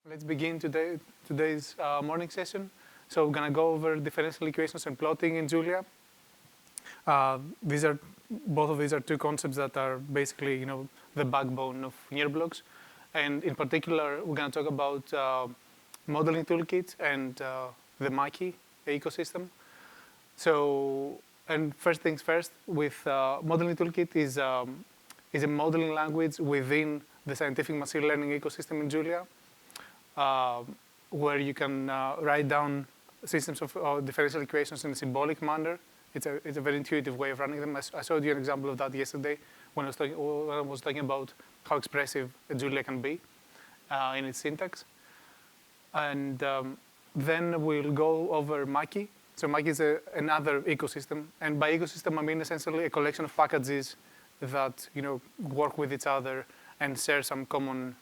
Let's begin today's morning session. So we're going to go over differential equations and plotting in Julia. Both of these are two concepts that are basically, the backbone of NeuroBlox. And in particular, we're going to talk about modeling toolkit and the Makie ecosystem. So, and first things first, with modeling toolkit is a modeling language within the scientific machine learning ecosystem in Julia. Where you can write down systems of differential equations in a symbolic manner. It's a very intuitive way of running them. I showed you an example of that yesterday when I was talking about how expressive Julia can be in its syntax. And then we'll go over Makie. So Makie is another ecosystem. And by ecosystem, I mean essentially a collection of packages that work with each other and share some common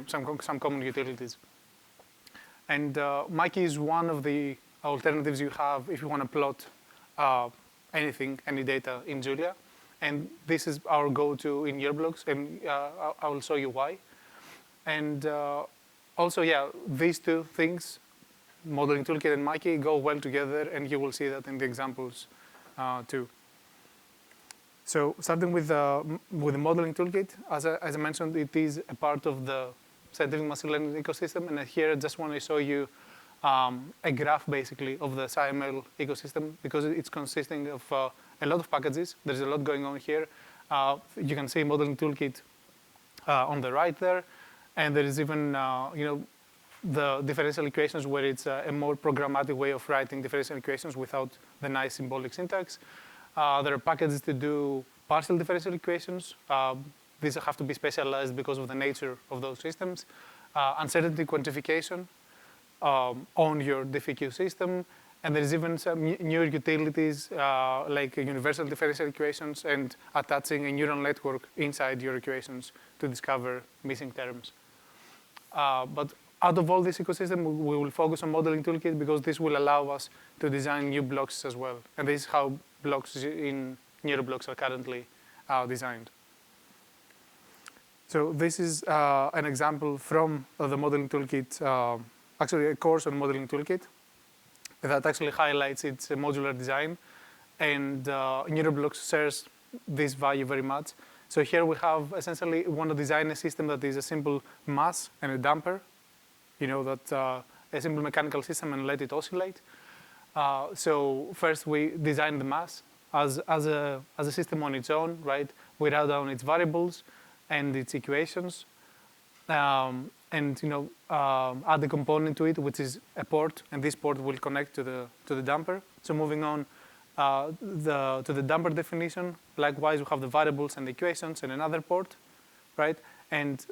some common utilities. And Makie is one of the alternatives you have if you want to plot any data in Julia. And this is our go-to in NeuroBlox, and I will show you why. And also, these two things, modeling toolkit and Makie, go well together, and you will see that in the examples too. So starting with the modeling toolkit, as I mentioned, it is a part of the scientific machine learning ecosystem. And here I just want to show you a graph, basically, of the SciML ecosystem, because it's consisting of a lot of packages. There's a lot going on here. You can see modeling toolkit on the right there. And there is even, the differential equations, where it's a more programmatic way of writing differential equations without the nice symbolic syntax. There are packages to do partial differential equations. These have to be specialized because of the nature of those systems. Uncertainty quantification on your DiffEq system. And there's even some newer utilities like universal differential equations and attaching a neural network inside your equations to discover missing terms. But out of all this ecosystem, we will focus on modeling toolkit because this will allow us to design new blocks as well. And this is how blocks in NeuroBlox are currently designed. So this is an example from the modeling toolkit, actually a course on modeling toolkit that actually highlights its modular design. And NeuroBlox shares this value very much. So here we have essentially want to design a system that is a simple mass and a damper, a simple mechanical system, and let it oscillate. So first we design the mass as a system on its own, right? We write down its variables and its equations, and add a component to it, which is a port, and this port will connect to the damper. So moving on to the damper definition, likewise we have the variables and the equations and another port, right? And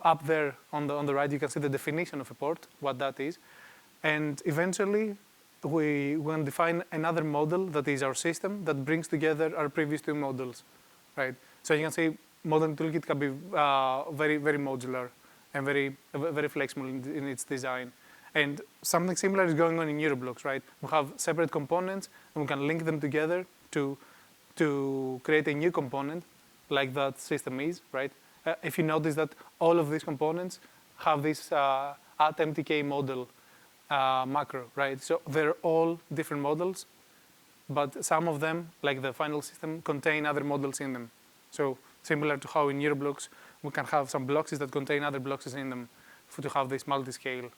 up there on the right, you can see the definition of a port, what that is. And eventually, we want to define another model that is our system that brings together our previous two models, right? So you can see modeling toolkit can be very, very modular and very, very flexible in its design. And something similar is going on in NeuroBlox, right? We have separate components, and we can link them together to create a new component, like that system is, right? If you notice that all of these components have this at MTK model macro, right? So they're all different models, but some of them, like the final system, contain other models in them. So similar to how in NeuroBlox, we can have some blocks that contain other blocks in them to have this multi-scale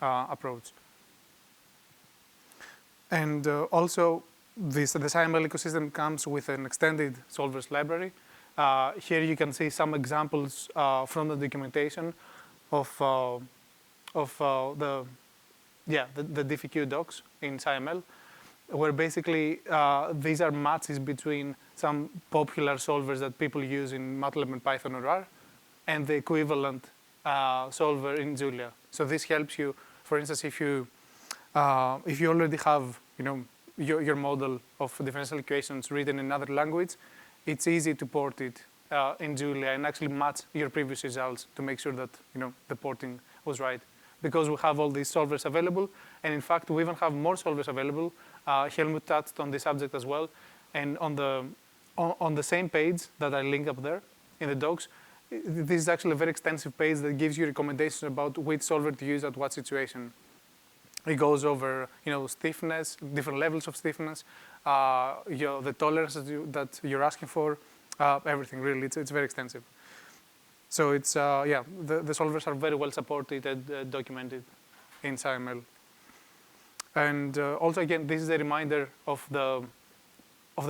approach. And also, the SciML ecosystem comes with an extended solvers library. Here you can see some examples from the documentation of the DiffEq docs in SciML, where basically these are matches between some popular solvers that people use in MATLAB and Python or R, and the equivalent solver in Julia. So this helps you, for instance, if you already have your model of differential equations written in another language, it's easy to port it in Julia and actually match your previous results to make sure that the porting was right. Because we have all these solvers available, and in fact we even have more solvers available. Helmut touched on this subject as well, and on the same page that I link up there in the docs, this is actually a very extensive page that gives you recommendations about which solver to use at what situation. It goes over, stiffness, different levels of stiffness, the tolerance that you're asking for, everything really. It's very extensive. So it's the solvers are very well supported and documented in SciML. And also, again, this is a reminder of the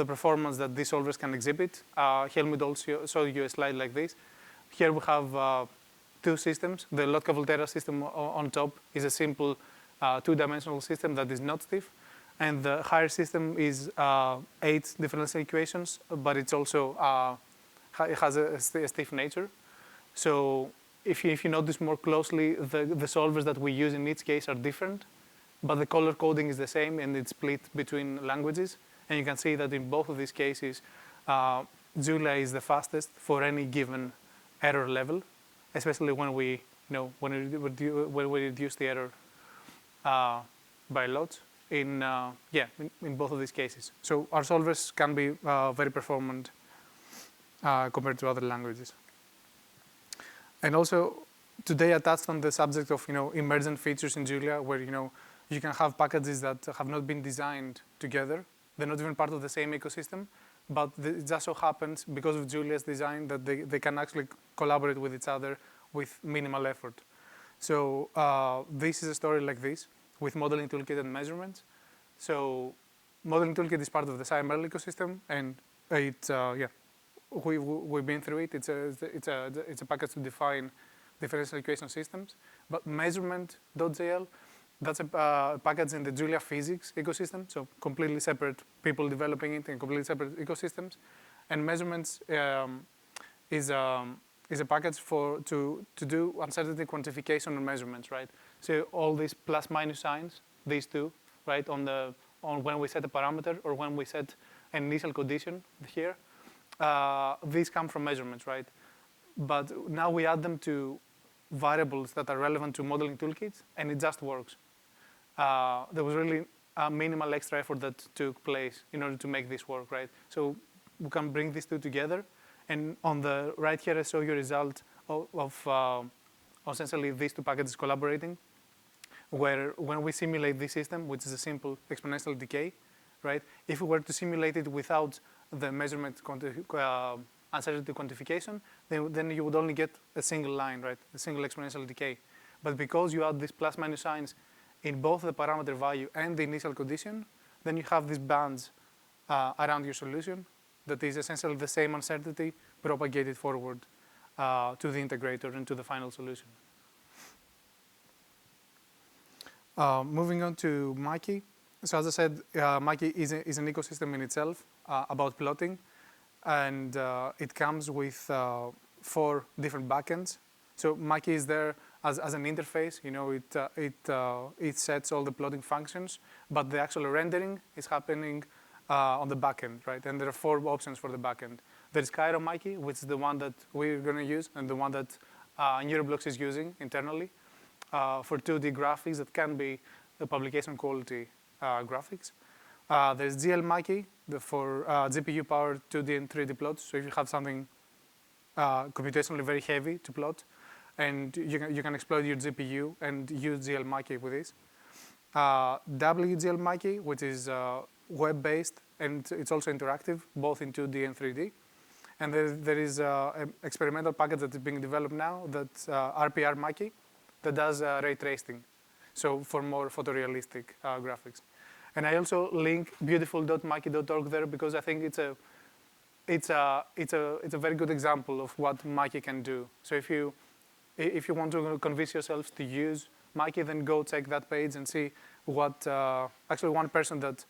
performance that these solvers can exhibit. Helmut also showed you a slide like this. Here we have two systems. The Lotka-Volterra system on top is a simple two-dimensional system that is not stiff. And the higher system is 8 differential equations, but it's also it has a stiff nature. So if you notice more closely, the solvers that we use in each case are different, but the color coding is the same and it's split between languages. And you can see that in both of these cases, Julia is the fastest for any given error level, especially when we reduce the error by a lot in both of these cases. So our solvers can be very performant compared to other languages. And also, today I touched on the subject of emergent features in Julia, where you can have packages that have not been designed together. They're not even part of the same ecosystem, but it just so happens because of Julia's design that they can actually collaborate with each other with minimal effort. So this is a story like this with ModelingToolkit and measurements. So ModelingToolkit is part of the SciML ecosystem, and we've been through it. It's a package to define differential equation systems. But measurement.jl, that's a package in the Julia physics ecosystem, so completely separate people developing it in completely separate ecosystems. And measurements is a package to do uncertainty quantification on measurements, right? So all these plus minus signs, these two, right, on when we set a parameter or when we set an initial condition here, these come from measurements, right? But now we add them to variables that are relevant to ModelingToolkit, and it just works. There was really a minimal extra effort that took place in order to make this work, right? So we can bring these two together. And on the right here, I show you a result of essentially these two packages collaborating, where when we simulate this system, which is a simple exponential decay, right? If we were to simulate it without the measurement uncertainty quantification, then you would only get a single line, right? A single exponential decay. But because you add these plus minus signs in both the parameter value and the initial condition, then you have these bands around your solution that is essentially the same uncertainty propagated forward to the integrator and to the final solution. Moving on to Makie. So as I said, Makie is an ecosystem in itself about plotting, and it comes with 4 different backends. So Makie is there as an interface. It sets all the plotting functions, but the actual rendering is happening on the backend, right? And there are 4 options for the backend. There's Cairo Makie, which is the one that we're going to use and the one that NeuroBlox is using internally for 2D graphics that can be the publication quality graphics. There's GL Makie for GPU-powered 2D and 3D plots. So if you have something computationally very heavy to plot, and you can exploit your GPU and use GL Makie with this. WGL Makie, which is web-based, and it's also interactive, both in 2D and 3D. And there is an experimental package that is being developed now, that's RPR Makie, that does ray tracing, so for more photorealistic graphics. And I also link beautiful.makie.org there because I think it's a very good example of what Makie can do. So if you want to convince yourselves to use Makie, then go check that page and see what actually one person that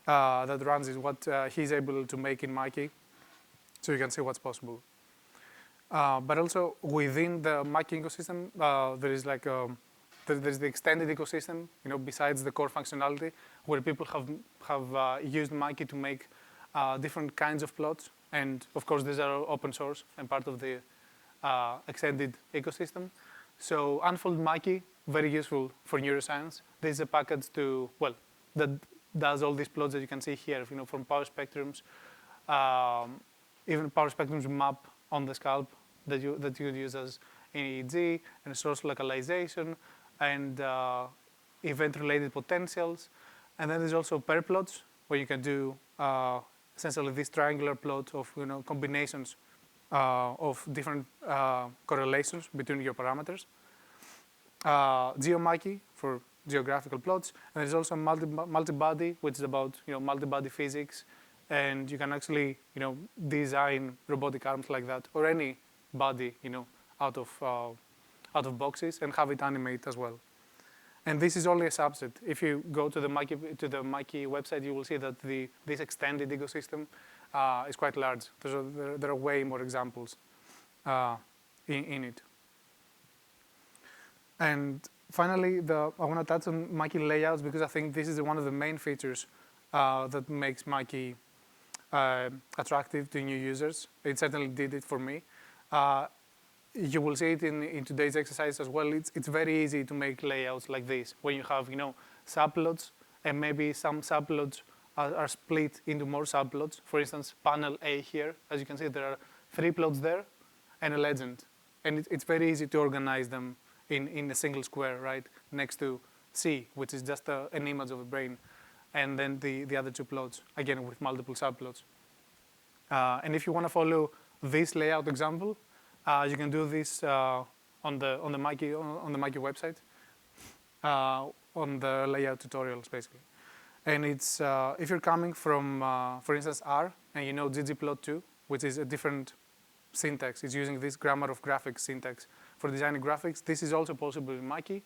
runs is what he's able to make in Makie, so you can see what's possible. But also within the Makie ecosystem, there is there's the extended ecosystem, besides the core functionality, where people have used Makie to make different kinds of plots, and of course these are open source and part of the extended ecosystem. So Unfold Makie, very useful for neuroscience. There's a package that does all these plots that you can see here, from power spectrums, even power spectrums map on the scalp that you would use as in EEG, and source localization, and event-related potentials. And then there's also pair plots, where you can do essentially this triangular plot of combinations of different correlations between your parameters. GeoMakie for geographical plots, and there's also multi-body, which is about multi-body physics, and you can actually design robotic arms like that, or any body out of boxes, and have it animate as well. And this is only a subset. If you go to the Makie website, you will see that this extended ecosystem is quite large. There are way more examples in it. And finally, I want to touch on Makie layouts, because I think this is one of the main features that makes Makie attractive to new users. It certainly did it for me. You will see it in today's exercise as well. It's very easy to make layouts like this, when you have subplots, and maybe some subplots are split into more subplots. For instance, panel A here, as you can see, there are 3 plots there and a legend. And it's very easy to organize them in a single square, right, next to C, which is just an image of a brain, and then the other 2 plots, again with multiple subplots. And if you want to follow this layout example, you can do this on the Makie website, on the layout tutorials basically. And it's if you're coming from, for instance, R, and you know ggplot2, which is a different syntax. It's using this grammar of graphics syntax for designing graphics. This is also possible in Makie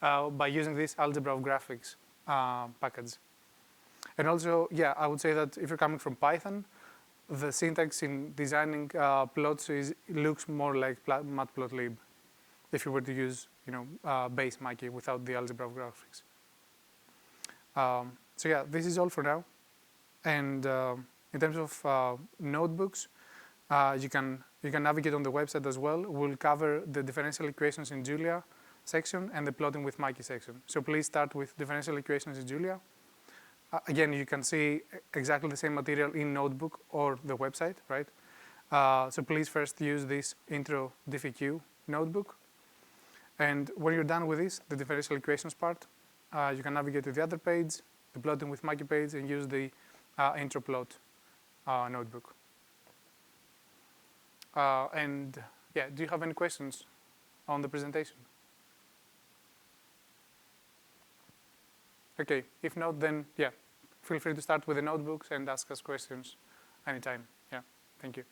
by using this algebra of graphics package. And also, yeah, I would say that if you're coming from Python, the syntax in designing plots looks more like matplotlib, if you were to use base Makie without the algebra of graphics. So yeah, this is all for now. And in terms of notebooks, you can navigate on the website as well. We'll cover the differential equations in Julia section and the plotting with Makie section. So please start with differential equations in Julia. Again, you can see exactly the same material in Notebook or the website, right? So please first use this intro DiffEq notebook. And when you're done with this, the differential equations part, you can navigate to the other page, the plotting with Makie page, and use the intro plot notebook. And yeah, do you have any questions on the presentation? Okay, if not, then yeah, feel free to start with the notebooks and ask us questions anytime. Yeah, thank you.